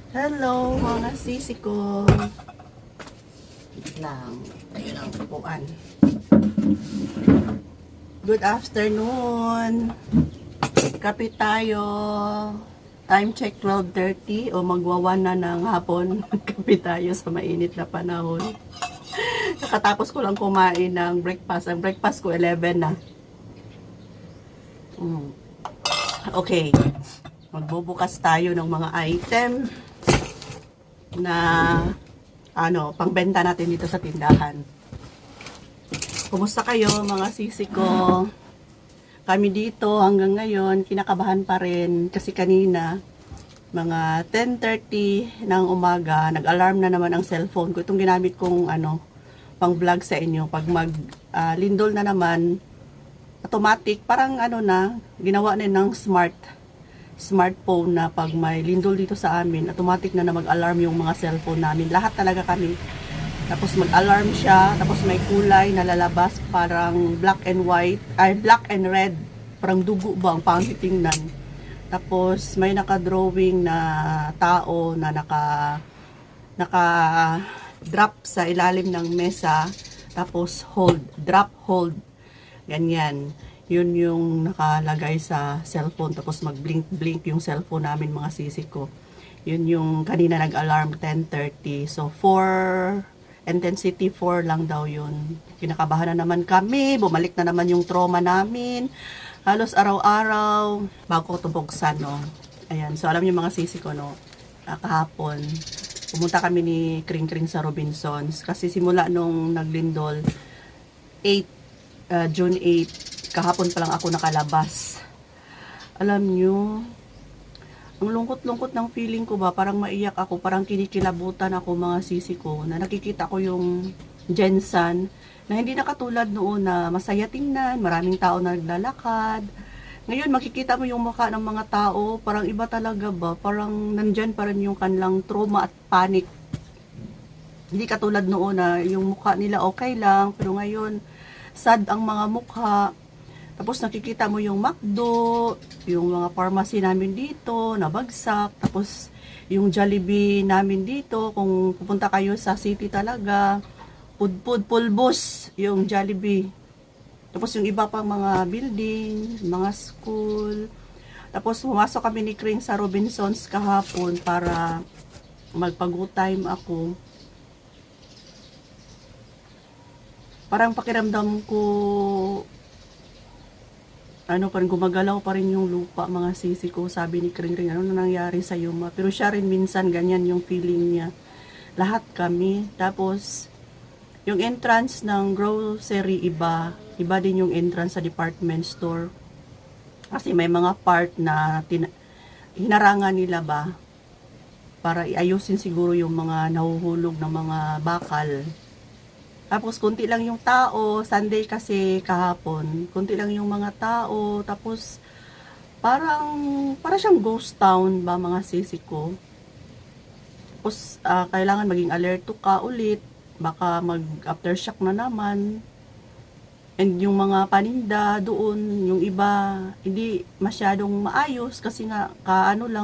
Hello mga sisi ko. Lang, ayun ang upuan. Good afternoon. Kape tayo. Time check 12:30 o magwa-1 na ng hapon. Kape tayo sa mainit na panahon. Nakatapos ko lang kumain ng breakfast. Ang breakfast ko 11 na. Okay. Magbubukas tayo ng mga item na pangbenta natin dito sa tindahan. Kumusta kayo mga sisi ko? Kami dito hanggang ngayon kinakabahan pa rin kasi kanina mga 10:30 ng umaga nag-alarm na naman ang cellphone ko. Itong ginamit kong pang vlog sa inyo. Pag lindol na naman automatic parang ginawa na ng smartphone na pag may lindol dito sa amin, automatic na mag-alarm yung mga cellphone namin. Lahat talaga kami. Tapos mag-alarm siya, tapos may kulay na lalabas, parang black and white, ay black and red. Parang dugo ba ang panghitingnan. Tapos may naka-drawing na tao na naka-drop sa ilalim ng mesa, tapos hold, drop, hold. Ganyan. Yun yung nakalagay sa cellphone, tapos mag-blink-blink yung cellphone namin mga sisi ko. Yun yung kanina nag-alarm 10:30. So 4, intensity 4 lang daw yun. Kinakabahan na naman kami, bumalik na naman yung trauma namin. Halos araw-araw, bago ko ito buksan, no. Ayan, so alam niyo mga sisi ko, no, kahapon, pumunta kami ni Kring Kring sa Robinsons. Kasi simula nung naglindol, June 8, kahapon pa lang ako nakalabas. Alam nyo, ang lungkot-lungkot ng feeling ko ba, parang maiyak ako, parang kinikilabutan ako mga sisi ko, na nakikita ko yung Jensan, na hindi na katulad noon na masaya tingnan, maraming tao na naglalakad. Ngayon, makikita mo yung mukha ng mga tao, parang iba talaga ba, parang nandyan pa rin yung kanilang trauma at panic. Hindi katulad noon na yung mukha nila okay lang, pero ngayon, sad ang mga mukha. Tapos nakikita mo yung McDo, yung mga pharmacy namin dito, nabagsak. Tapos yung Jollibee namin dito, kung pupunta kayo sa city talaga, pulbos yung Jollibee. Tapos yung iba pang mga building, mga school. Tapos pumasok kami ni Kring sa Robinsons kahapon para magpag-good time ako. Parang pakiramdam ko parang gumagalaw pa rin yung lupa mga sisi ko. Sabi ni Kring Kring, ano na nangyari sa iyo ma? Pero siya rin minsan ganyan yung feeling niya. Lahat kami. Tapos yung entrance ng grocery iba din yung entrance sa department store. Kasi may mga part na hinarangan nila ba para iayusin siguro yung mga nahuhulog ng mga bakal. Tapos, kunti lang yung tao. Sunday kasi kahapon. Kunti lang yung mga tao. Tapos, para siyang ghost town ba mga sisi ko. Tapos, kailangan maging alerto ka ulit. Baka mag-aftershock na naman. And yung mga paninda doon, yung iba, hindi masyadong maayos. Kasi nga,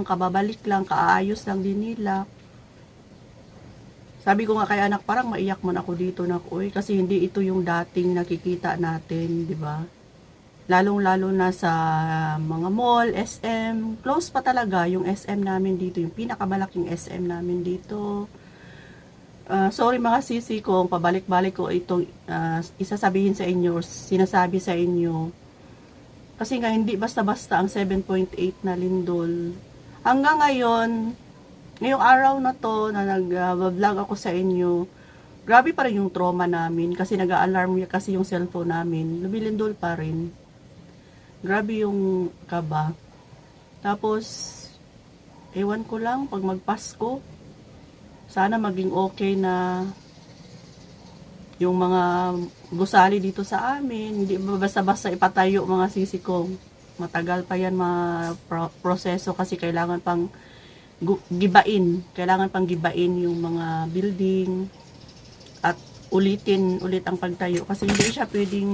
kababalik lang, kaayos lang din nila. Sabi ko nga kay anak, parang maiyak man ako dito na kasi hindi ito yung dating nakikita natin, di ba? Lalong-lalo na sa mga mall, SM, close pa talaga yung SM namin dito, yung pinakamalaking SM namin dito. Sorry mga sisi ko, pabalik-balik ko itong isasabihin sa inyo, sinasabi sa inyo. Kasi nga hindi basta-basta ang 7.8 na lindol. Hanggang ngayon, ngayong araw na to na nag-vlog ako sa inyo, grabe pa rin yung trauma namin kasi nag-alarm kasi yung cellphone namin, lumilindol pa rin. Grabe yung kaba. Tapos, ewan ko lang, pag magpasko, sana maging okay na yung mga gusali dito sa amin. Hindi basta-basta ipatayo mga sisi ko. Matagal pa yan proseso kasi kailangan pang kailangan pang gibain yung mga building at ulitin ulit ang pagtayo kasi hindi siya pwedeng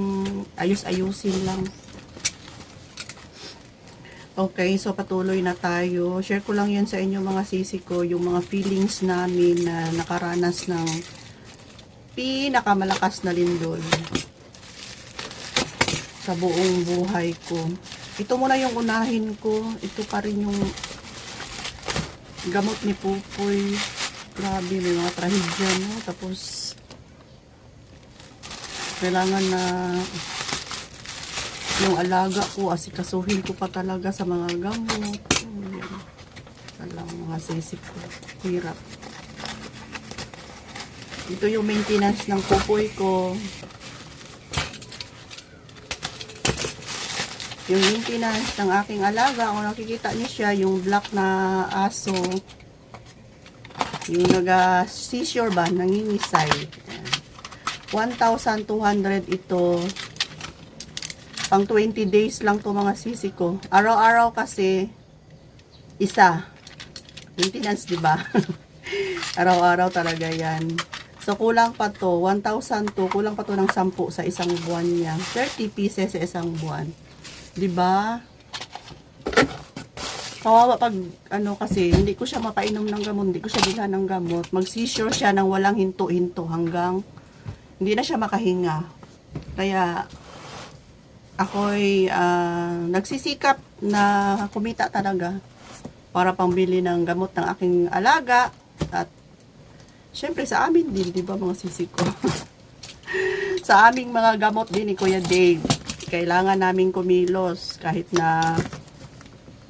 ayus-ayusin lang. Okay, so patuloy na tayo. Share ko lang yan sa inyo mga sisi ko, yung mga feelings namin na nakaranas ng pinakamalakas na lindol sa buong buhay ko. Ito muna yung unahin ko. Ito pa rin yung gamot ni Pupoy. Grabe, may mga trahedya, no? Tapos, kailangan na yung alaga ko, asikasuhin ko pa talaga sa mga gamot. Alam, mga sisip ko. Hirap. Ito yung maintenance ng Pupoy ko. Yung maintenance ng aking alaga, kung nakikita niyo siya, yung black na aso, yung naga-seizure ba, nangingisay. 1,200 ito. Pang 20 days lang to mga sisi ko. Araw-araw kasi isa. Maintenance, di ba? Araw-araw talaga yan. So, kulang pa to. 1,000 to. Kulang pa to ng 10 sa isang buwan niya. 30 pieces sa isang buwan. Di ba? Kawawa pag, kasi, hindi ko siya mapainom ng gamot. Hindi ko siya bilhan ng gamot. Mag-seizure siya ng walang hinto-hinto hanggang hindi na siya makahinga. Kaya, ako'y nagsisikap na kumita talaga para pambili ng gamot ng aking alaga at syempre sa amin din, di ba mga sisi ko? Sa aming mga gamot din ni Kuya Dave, kailangan namin kumilos kahit na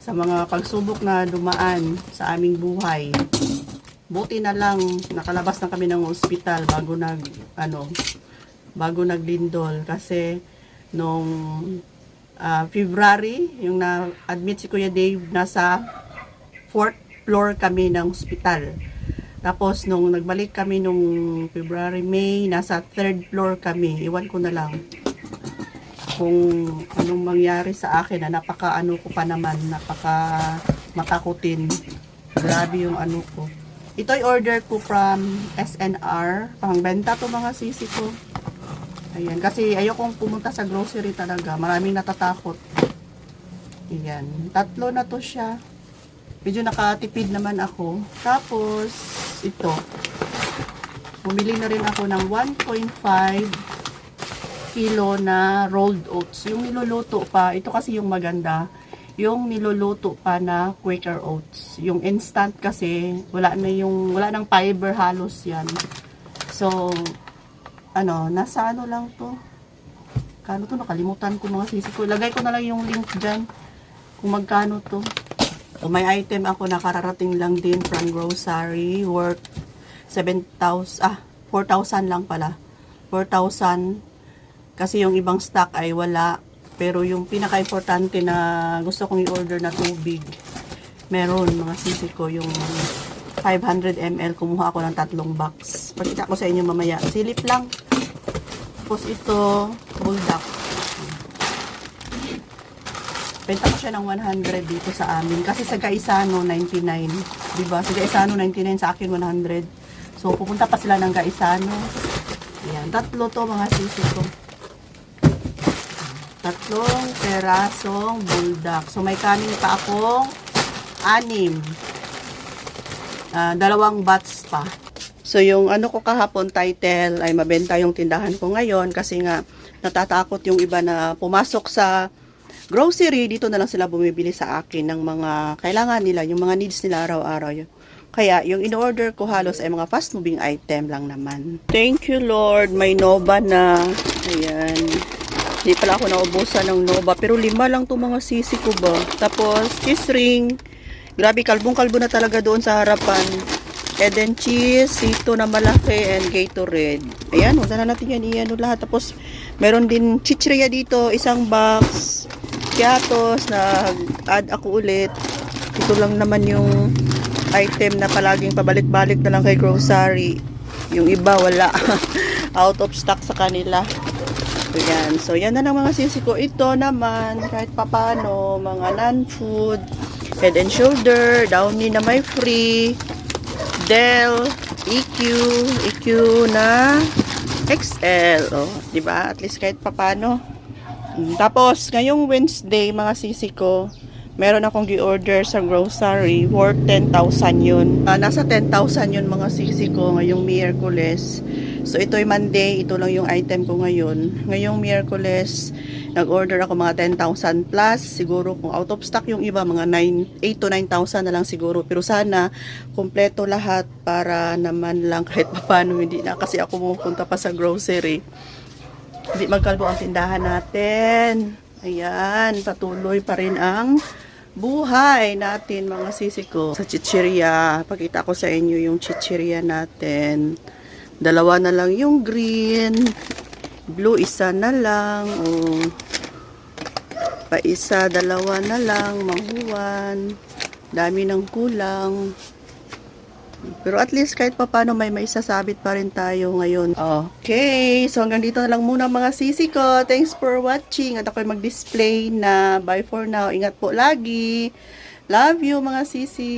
sa mga pagsubok na dumaan sa aming buhay. Buti na lang nakalabas na kami ng ospital bago naglindol kasi nung February, yung na-admit si Kuya Dave, nasa 4th floor kami ng hospital. Tapos, nung nagbalik kami nung February, May, nasa 3rd floor kami. Iwan ko na lang kung anong mangyari sa akin na napaka matakutin. Grabe yung ko. Ito'y order ko from SNR. Pangbenta to mga sisi ko. Ayan, kasi ayokong pumunta sa grocery talaga. Maraming natatakot. Ayan, 3 na to siya. Medyo nakatipid naman ako. Tapos, ito. Bumili na rin ako ng 1.5 kilo na rolled oats. Yung niluluto pa, ito kasi yung maganda. Yung niluluto pa na Quaker oats. Yung instant kasi, wala nang fiber halos yan. So, nasa lang to. Kano to? Nakalimutan ko mga sisi ko. Lagay ko na lang yung link dyan. Kung magkano to. So, may item ako na kararating lang din from grocery. Worth 4,000 lang pala. 4,000. Kasi yung ibang stock ay wala. Pero yung pinaka-importante na gusto kong i-order na tubig, meron mga sisi ko. Yung 500 ml, kumuha ako ng 3 box. Pakita ko sa inyo mamaya. Silip lang. Tapos ito, bulldog. Benta ko siya ng 100 dito sa amin. Kasi sa Gaisano, 99. Diba? Sa Gaisano, 99. Sa akin, 100. So, pupunta pa sila ng Gaisano. Ayan. 3 to mga sisi ko. 3 perasong bulldog. So, may kanin pa akong 6. 2 batch pa. So, yung ko kahapon title ay mabenta yung tindahan ko ngayon kasi nga natatakot yung iba na pumasok sa grocery. Dito na lang sila bumibili sa akin ng mga kailangan nila, yung mga needs nila araw-araw. Kaya, yung in-order ko halos ay mga fast-moving item lang naman. Thank you, Lord. May Nova na. Ayan. Hindi pala ako naubusan ng Nova. Pero 5 lang to mga sisi ko ba. Tapos, cheese ring. Grabe, kalbong-kalbo na talaga doon sa harapan. Head and cheese, ito na malaki, and Gatorade. Ayan, huwag na natin yan iyan lahat. Tapos, meron din chichirya dito, 1 box. Kiatos, nag-add ako ulit. Ito lang naman yung item na palaging pabalik-balik na lang kay grocery. Yung iba, wala. Out of stock sa kanila. Ayan. So, yan na lang mga sisi ko. Ito naman, kahit papano, mga non-food, Head and Shoulder, Downy na may free, Dell, EQ na XL. Oh, diba? At least kahit papano. Tapos, ngayong Wednesday, mga sisi ko, Meron akong gi-order sa grocery worth 10,000 yun. Nasa 10,000 yun mga sisi ko ngayong Miyerkules. So ito'y Monday, ito lang yung item ko ngayon. Ngayong Miyerkules, nag-order ako mga 10,000 plus. Siguro kung out of stock yung iba, mga 8 to 9,000 na lang siguro. Pero sana, kumpleto lahat para naman lang kahit paano hindi na. Kasi ako pupunta pa sa grocery. Hindi magkalbo ang tindahan natin. Ayan, patuloy pa rin ang buhay natin mga sisi ko. Sa chichirya, pakita ko sa inyo yung chichirya natin. Dalawa na lang yung green. Blue, isa na lang. O, pa isa, dalawa na lang. Mahuwan. Dami ng kulang. Pero at least kahit papano may sasabit pa rin tayo ngayon. Okay, so hanggang dito na lang muna mga sisi ko. Thanks for watching. At ako'y mag-display na. Bye for now. Ingat po lagi. Love you mga sisi.